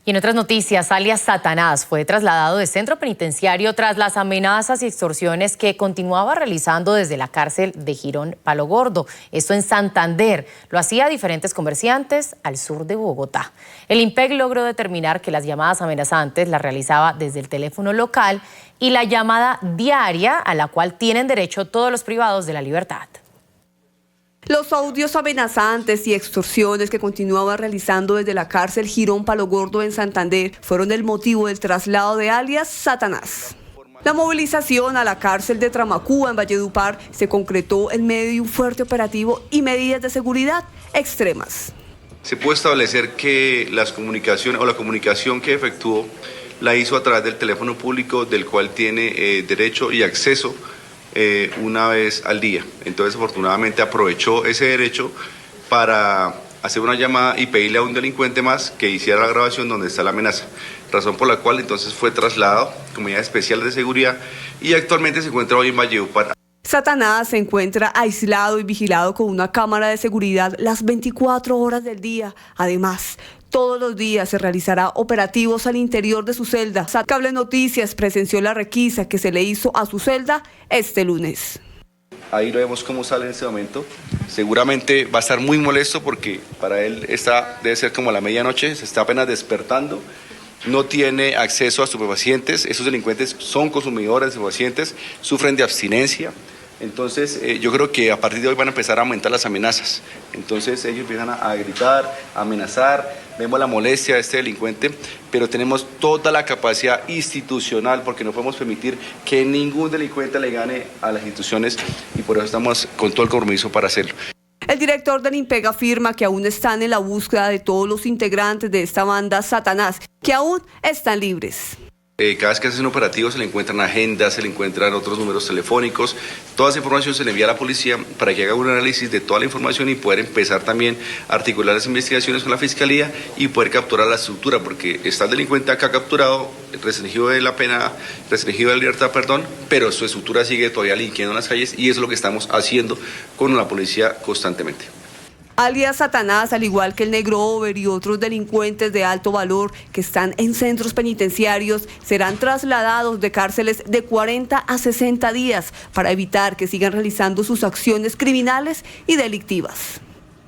Y en otras noticias, alias Satanás fue trasladado de centro penitenciario tras las amenazas y extorsiones que continuaba realizando desde la cárcel de Girón Palo Gordo. Esto en Santander. Lo hacía a diferentes comerciantes al sur de Bogotá. El IMPEC logró determinar que las llamadas amenazantes las realizaba desde el teléfono local y la llamada diaria a la cual tienen derecho todos los privados de la libertad. Los audios amenazantes y extorsiones que continuaba realizando desde la cárcel Girón Palo Gordo en Santander fueron el motivo del traslado de alias Satanás. La movilización a la cárcel de Tramacúa en Valledupar se concretó en medio de un fuerte operativo y medidas de seguridad extremas. Se puede establecer que la comunicación que efectuó la hizo a través del teléfono público del cual tiene derecho y acceso una vez al día. Entonces, afortunadamente, aprovechó ese derecho para hacer una llamada y pedirle a un delincuente más que hiciera la grabación donde está la amenaza. Razón por la cual entonces fue trasladado a Unidad Especial de Seguridad y actualmente se encuentra hoy en Valledupar. Satanás se encuentra aislado y vigilado con una cámara de seguridad las 24 horas del día. Además, todos los días se realizará operativos al interior de su celda. Cable Noticias presenció la requisa que se le hizo a su celda este lunes. Ahí lo vemos cómo sale en este momento. Seguramente va a estar muy molesto porque para él debe ser como la medianoche, se está apenas despertando. No tiene acceso a estupefacientes. Esos delincuentes son consumidores de estupefacientes, sufren de abstinencia. Entonces, yo creo que a partir de hoy van a empezar a aumentar las amenazas. Entonces, ellos empiezan a gritar, a amenazar. Vemos la molestia de este delincuente, pero tenemos toda la capacidad institucional porque no podemos permitir que ningún delincuente le gane a las instituciones y por eso estamos con todo el compromiso para hacerlo. El director del IMPEC afirma que aún están en la búsqueda de todos los integrantes de esta banda Satanás, que aún están libres. Cada vez que hacen un operativo se le encuentran agendas, se le encuentran otros números telefónicos. Toda esa información se le envía a la policía para que haga un análisis de toda la información y poder empezar también a articular las investigaciones con la fiscalía y poder capturar la estructura, porque está el delincuente acá capturado, restringido de la libertad, pero su estructura sigue todavía delinquiendo en las calles y eso es lo que estamos haciendo con la policía constantemente. Alias Satanás, al igual que el Negro Over y otros delincuentes de alto valor que están en centros penitenciarios, serán trasladados de cárceles de 40 a 60 días para evitar que sigan realizando sus acciones criminales y delictivas.